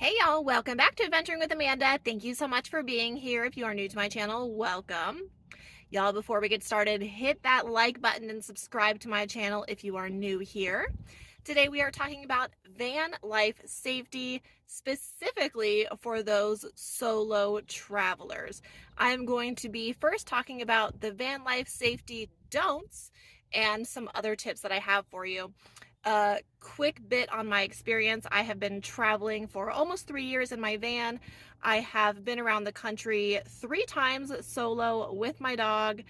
Hey y'all, welcome back to Adventuring with Amanda. Thank you so much for being here. If you are new to my channel, welcome. Y'all, before we get started, hit that like button and subscribe to my channel if you are new here. Today we are talking about van life safety, specifically for those solo travelers. I'm going to be first talking about the van life safety don'ts and some other tips that I have for you. A quick bit on my experience. I have been traveling for almost 3 years in my van. I have been around the country 3 times solo with my dog.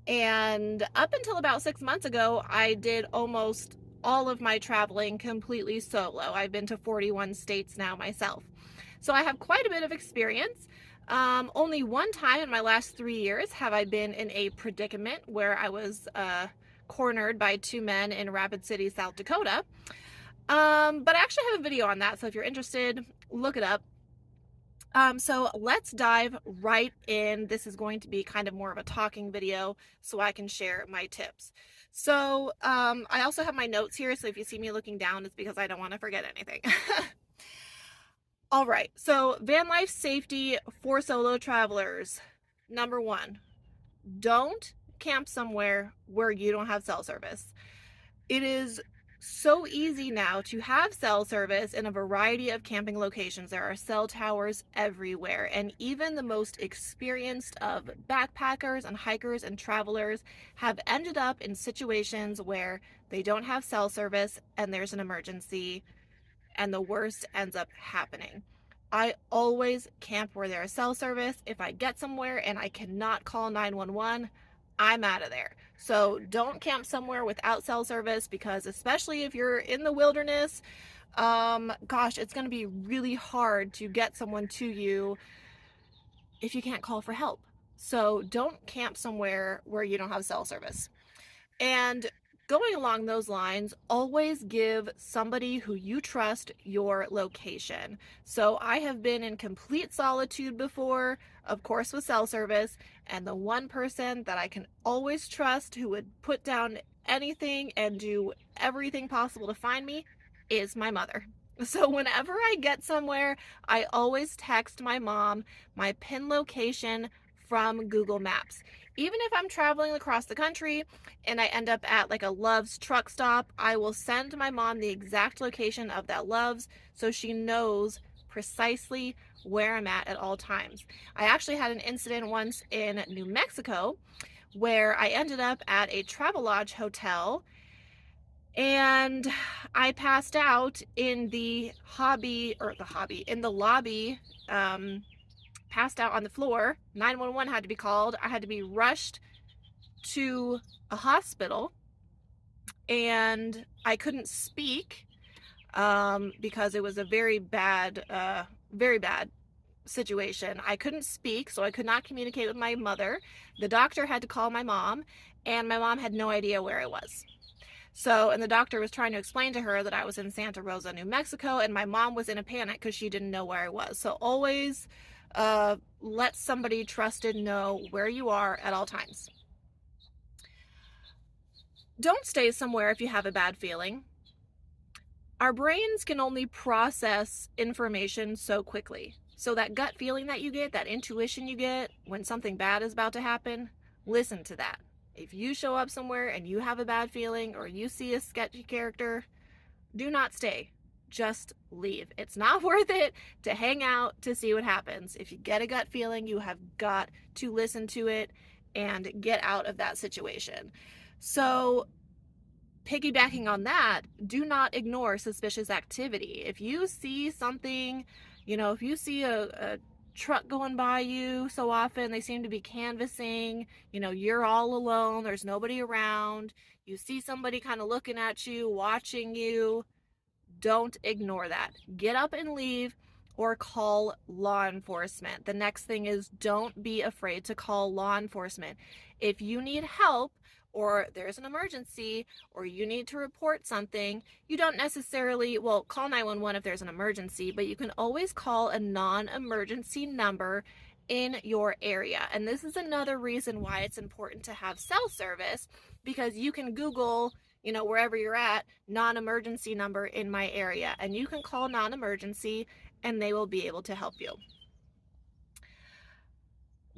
And up until about 6 months ago, I did almost all of my traveling completely solo. I've been to 41 states now myself. So I have quite a bit of experience. Only one time in my last 3 years have I been in a predicament where I was cornered by 2 men in Rapid City, South Dakota. But I actually have a video on that, so if you're interested, look it up. So let's dive right in. This is going to be kind of more of a talking video so I can share my tips. So I also have my notes here, so if you see me looking down, it's because I don't want to forget anything. All right, so van life safety for solo travelers. Number 1, don't camp somewhere where you don't have cell service. It is so easy now to have cell service in a variety of camping locations. There are cell towers everywhere, and even the most experienced of backpackers and hikers and travelers have ended up in situations where they don't have cell service and there's an emergency, and the worst ends up happening. I always camp where there is cell service. If I get somewhere and I cannot call 911, I'm out of there. So don't camp somewhere without cell service, because especially if you're in the wilderness, gosh, it's going to be really hard to get someone to you if you can't call for help. So don't camp somewhere where you don't have cell service. And going along those lines, always give somebody who you trust your location. So I have been in complete solitude before, of course with cell service, and the one person that I can always trust who would put down anything and do everything possible to find me is my mother. So whenever I get somewhere, I always text my mom my pin location from Google Maps. Even if I'm traveling across the country and I end up at like a Love's truck stop, I will send my mom the exact location of that Love's so she knows precisely where I'm at all times. I actually had an incident once in New Mexico where I ended up at a Travelodge hotel and I passed out in the lobby, passed out on the floor. 911 had to be called. I had to be rushed to a hospital, and I couldn't speak because it was a very bad situation. I couldn't speak, so I could not communicate with my mother. The doctor had to call my mom, and my mom had no idea where I was. So, and the doctor was trying to explain to her that I was in Santa Rosa, New Mexico, and my mom was in a panic because she didn't know where I was. So always let somebody trusted know where you are at all times. Don't stay somewhere if you have a bad feeling. Our brains can only process information so quickly. So that gut feeling that you get, that intuition you get when something bad is about to happen, listen to that. If you show up somewhere and you have a bad feeling or you see a sketchy character, do not stay. Just leave. It's not worth it to hang out to see what happens. If you get a gut feeling, you have got to listen to it and get out of that situation. So, piggybacking on that, do not ignore suspicious activity. If you see something, if you see a truck going by you so often, they seem to be canvassing, you're all alone, there's nobody around, you see somebody kind of looking at you, watching you, don't ignore that. Get up and leave or call law enforcement. The next thing is, don't be afraid to call law enforcement. If you need help or there's an emergency or you need to report something, you don't necessarily, call 911 if there's an emergency, but you can always call a non-emergency number in your area. And this is another reason why it's important to have cell service, because you can Google, wherever you're at, non-emergency number in my area. And you can call non-emergency and they will be able to help you.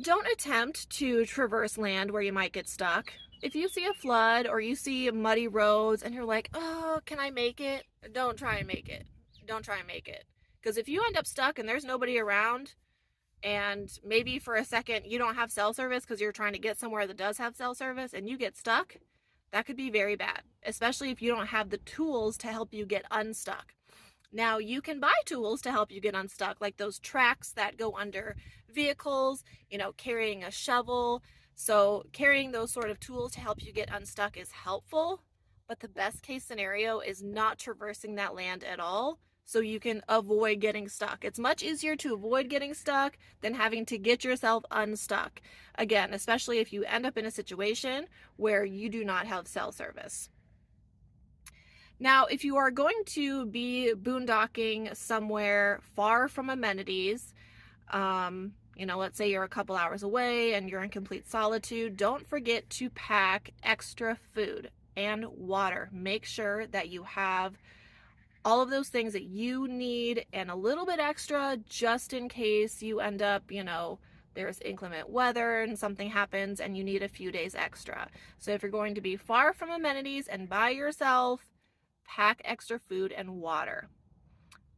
Don't attempt to traverse land where you might get stuck. If you see a flood or you see muddy roads and you're like, oh, can I make it? Don't try and make it. Don't try and make it. Because if you end up stuck and there's nobody around, and maybe for a second you don't have cell service because you're trying to get somewhere that does have cell service and you get stuck, that could be very bad, especially if you don't have the tools to help you get unstuck. Now, you can buy tools to help you get unstuck, like those tracks that go under vehicles, carrying a shovel. So carrying those sort of tools to help you get unstuck is helpful, but the best case scenario is not traversing that land at all, so you can avoid getting stuck. It's much easier to avoid getting stuck than having to get yourself unstuck. Again, especially if you end up in a situation where you do not have cell service. Now, if you are going to be boondocking somewhere far from amenities, let's say you're a couple hours away and you're in complete solitude, don't forget to pack extra food and water. Make sure that you have all of those things that you need and a little bit extra just in case you end up, there's inclement weather and something happens and you need a few days extra. So if you're going to be far from amenities and by yourself, pack extra food and water.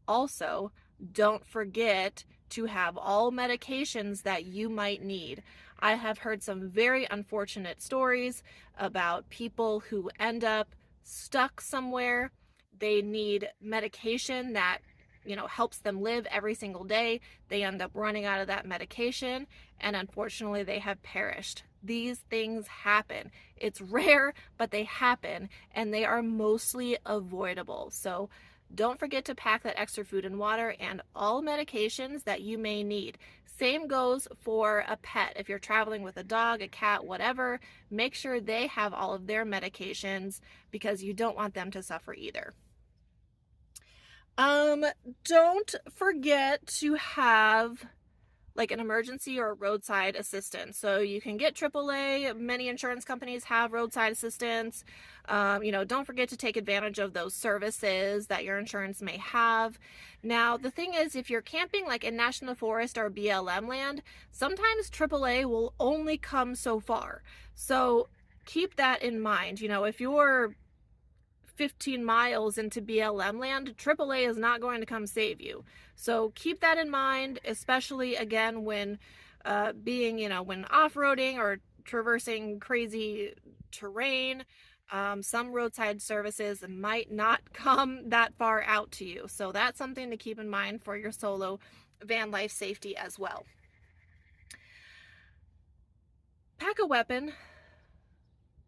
Also, don't forget to have all medications that you might need. I have heard some very unfortunate stories about people who end up stuck somewhere. They need medication that, helps them live every single day. They end up running out of that medication, and unfortunately, they have perished. These things happen. It's rare, but they happen, and they are mostly avoidable. So don't forget to pack that extra food and water and all medications that you may need. Same goes for a pet. If you're traveling with a dog, a cat, whatever, make sure they have all of their medications because you don't want them to suffer either. Don't forget to have like an emergency or roadside assistance. So you can get AAA. Many insurance companies have roadside assistance. Don't forget to take advantage of those services that your insurance may have. Now, the thing is, if you're camping like in National Forest or BLM land, sometimes AAA will only come so far. So keep that in mind. If you're 15 miles into BLM land, AAA is not going to come save you. So keep that in mind, especially again when when off-roading or traversing crazy terrain. Some roadside services might not come that far out to you. So that's something to keep in mind for your solo van life safety as well. Pack a weapon.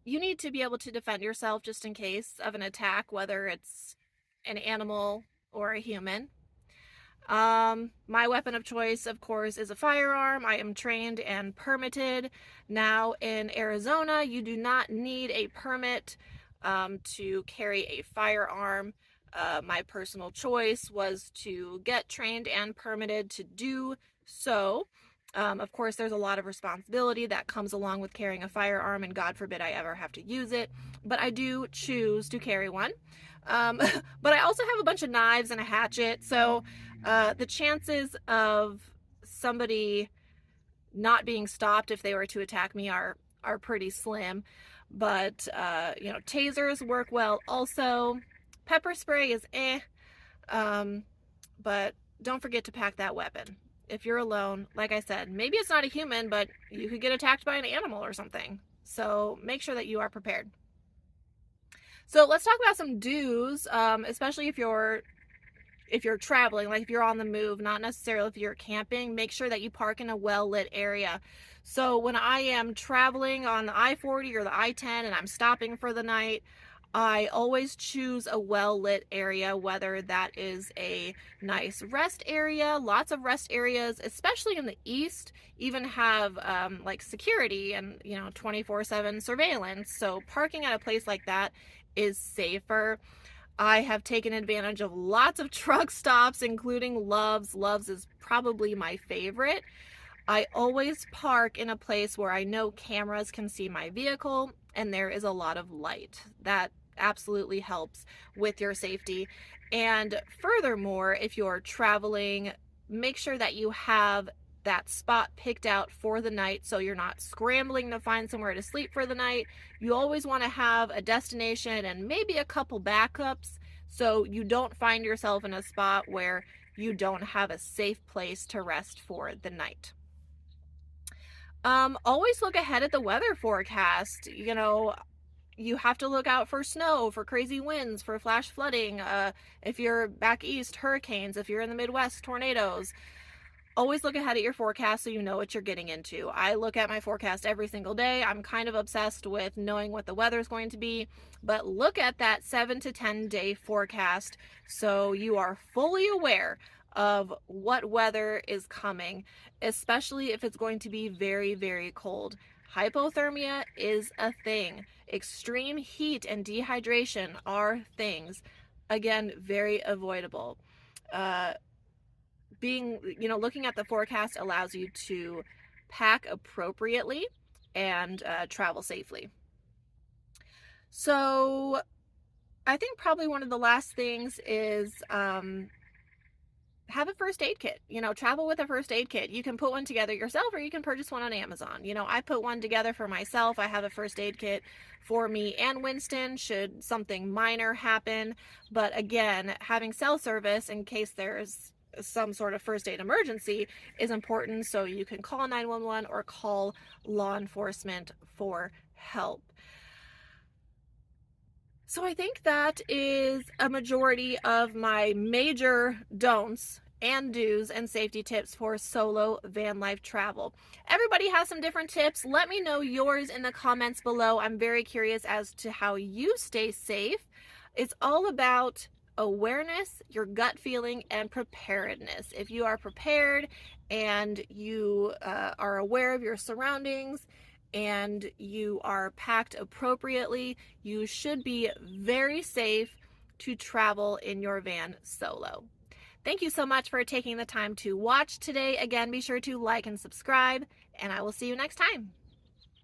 You need to be able to defend yourself just in case of an attack, whether it's an animal or a human. My weapon of choice, of course, is a firearm. I am trained and permitted. Now in Arizona, you do not need a permit to carry a firearm. My personal choice was to get trained and permitted to do so. Of course, there's a lot of responsibility that comes along with carrying a firearm, and God forbid I ever have to use it, but I do choose to carry one. But I also have a bunch of knives and a hatchet, so the chances of somebody not being stopped if they were to attack me are pretty slim. But tasers work well also. Pepper spray is but don't forget to pack that weapon. If you're alone, like I said, maybe it's not a human, but you could get attacked by an animal or something. So make sure that you are prepared. So let's talk about some do's, especially if you're traveling, like if you're on the move, not necessarily if you're camping. Make sure that you park in a well-lit area. So when I am traveling on the I-40 or the I-10 and I'm stopping for the night, I always choose a well-lit area, whether that is a nice rest area. Lots of rest areas, especially in the East, even have like security and 24/7 surveillance. So parking at a place like that is safer. I have taken advantage of lots of truck stops, including Love's. Love's is probably my favorite. I always park in a place where I know cameras can see my vehicle and there is a lot of light. That absolutely helps with your safety. And furthermore, if you're traveling, make sure that you have that spot picked out for the night so you're not scrambling to find somewhere to sleep for the night. You always want to have a destination and maybe a couple backups so you don't find yourself in a spot where you don't have a safe place to rest for the night. Always look ahead at the weather forecast. You have to look out for snow, for crazy winds, for flash flooding. If you're back east, hurricanes. If you're in the Midwest, tornadoes. Always look ahead at your forecast so you know what you're getting into. I look at my forecast every single day. I'm kind of obsessed with knowing what the weather is going to be, but look at that 7 to 10 day forecast so you are fully aware of what weather is coming, especially if it's going to be very, very cold. Hypothermia is a thing. Extreme heat and dehydration are things. Again, very avoidable. Looking at the forecast allows you to pack appropriately and travel safely. So I think probably one of the last things is have a first aid kit. Travel with a first aid kit. You can put one together yourself or you can purchase one on Amazon. I put one together for myself. I have a first aid kit for me and Wynston should something minor happen. But again, having cell service in case there's some sort of first aid emergency is important, so you can call 911 or call law enforcement for help. So I think that is a majority of my major don'ts and do's and safety tips for solo van life travel. Everybody has some different tips. Let me know yours in the comments below. I'm very curious as to how you stay safe. It's all about awareness, your gut feeling, and preparedness. If you are prepared and you are aware of your surroundings and you are packed appropriately, you should be very safe to travel in your van solo. Thank you so much for taking the time to watch today. Again, be sure to like and subscribe, and I will see you next time.